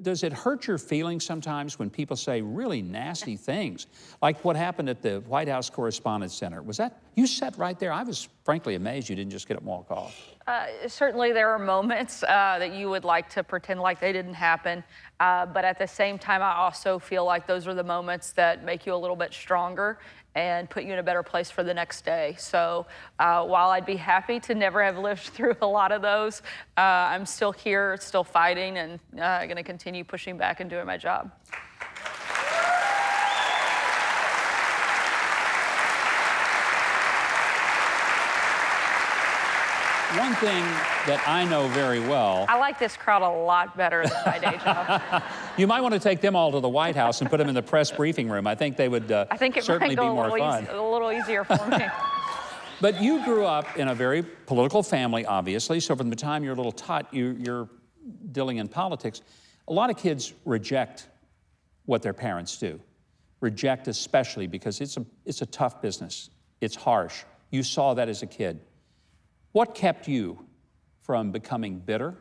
Does it hurt your feelings sometimes when people say really nasty things? Like what happened at the White House Correspondents Center. Was that, you sat right there. I was frankly amazed you didn't just get up and walk off. Certainly there are moments that you would like to pretend like they didn't happen. But at the same time, I also feel like those are the moments that make you a little bit stronger and put you in a better place for the next day. So while I'd be happy to never have lived through a lot of those, I'm still here, still fighting, and going to continue pushing back and doing my job. One thing that I know very well. I like this crowd a lot better than my day job. You might want to take them all to the White House and put them in the press briefing room. I think they would certainly be more fun. A little easier for me. But you grew up in a very political family, obviously. So from the time you're a little tot, you're dealing in politics. A lot of kids reject what their parents do. Reject especially because it's a tough business. It's harsh. You saw that as a kid. What kept you from becoming bitter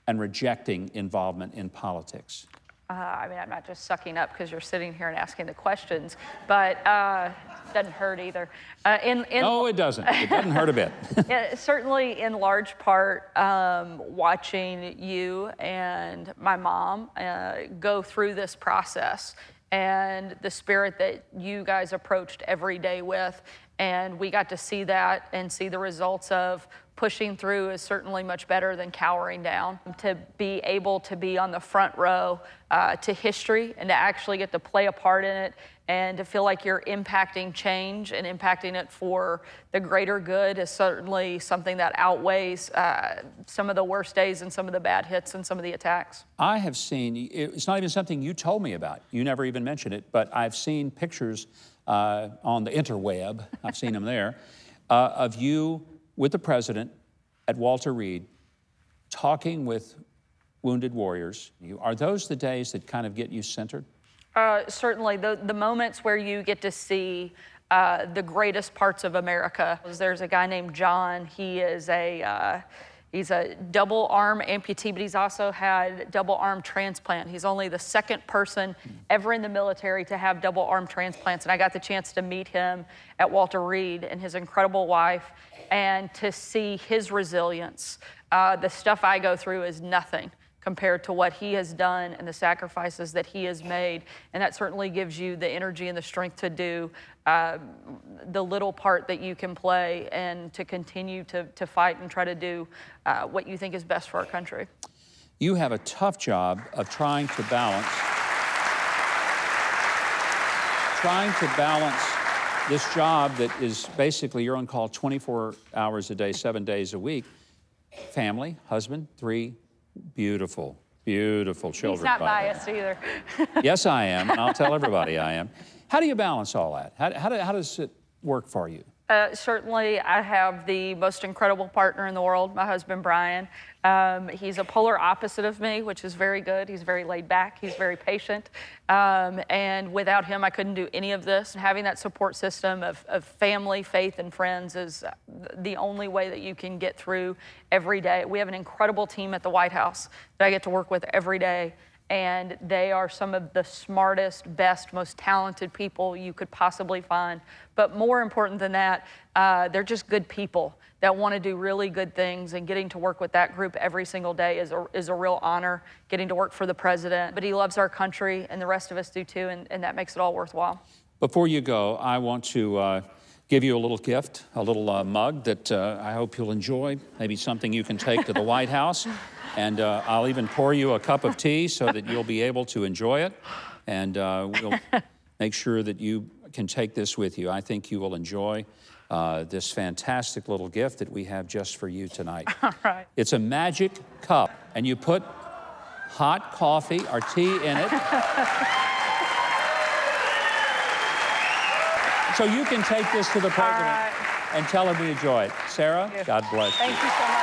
and rejecting involvement in politics? I mean, I'm not just sucking up because you're sitting here and asking the questions, but it doesn't hurt either. No, it doesn't. It doesn't hurt a bit. Certainly, in large part, watching you and my mom go through this process and the spirit that you guys approached every day with. And we got to see that and see the results of pushing through is certainly much better than cowering down. To be able to be on the front row to history and to actually get to play a part in it and to feel like you're impacting change and impacting it for the greater good is certainly something that outweighs some of the worst days and some of the bad hits and some of the attacks. I have seen, it's not even something you told me about. You never even mentioned it, but I've seen pictures on the interweb, I've seen them there, of you with the president at Walter Reed talking with wounded warriors. Are those the days that kind of get you centered? Certainly, the moments where you get to see the greatest parts of America. There's a guy named John. He is he's a double arm amputee, but he's also had double arm transplant. He's only the second person ever in the military to have double arm transplants. And I got the chance to meet him at Walter Reed and his incredible wife and to see his resilience. The stuff I go through is nothing compared to what he has done and the sacrifices that he has made. And that certainly gives you the energy and the strength to do the little part that you can play and to continue to fight and try to do what you think is best for our country. You have a tough job of trying to balance this job that is basically you're on call 24 hours a day, 7 days a week. Family, husband, 3 beautiful, beautiful children. He's not biased either. Yes, I am, and I'll tell everybody I am. How do you balance all that? How does it work for you? Certainly, I have the most incredible partner in the world, my husband, Brian. He's a polar opposite of me, which is very good. He's very laid back. He's very patient. And without him, I couldn't do any of this. Having that support system of family, faith, and friends is the only way that you can get through every day. We have an incredible team at the White House that I get to work with every day. And they are some of the smartest, best, most talented people you could possibly find. But more important than that, they're just good people that want to do really good things, and getting to work with that group every single day is a real honor, getting to work for the president. But he loves our country, and the rest of us do too, and that makes it all worthwhile. Before you go, I want to give you a little gift, a little mug that I hope you'll enjoy, maybe something you can take to the White House. And I'll even pour you a cup of tea so that you'll be able to enjoy it. And we'll make sure that you can take this with you. I think you will enjoy this fantastic little gift that we have just for you tonight. All right. It's a magic cup, and you put hot coffee or tea in it. So you can take this to the president and tell him we enjoy it. Sarah, God bless you. Thank you so much.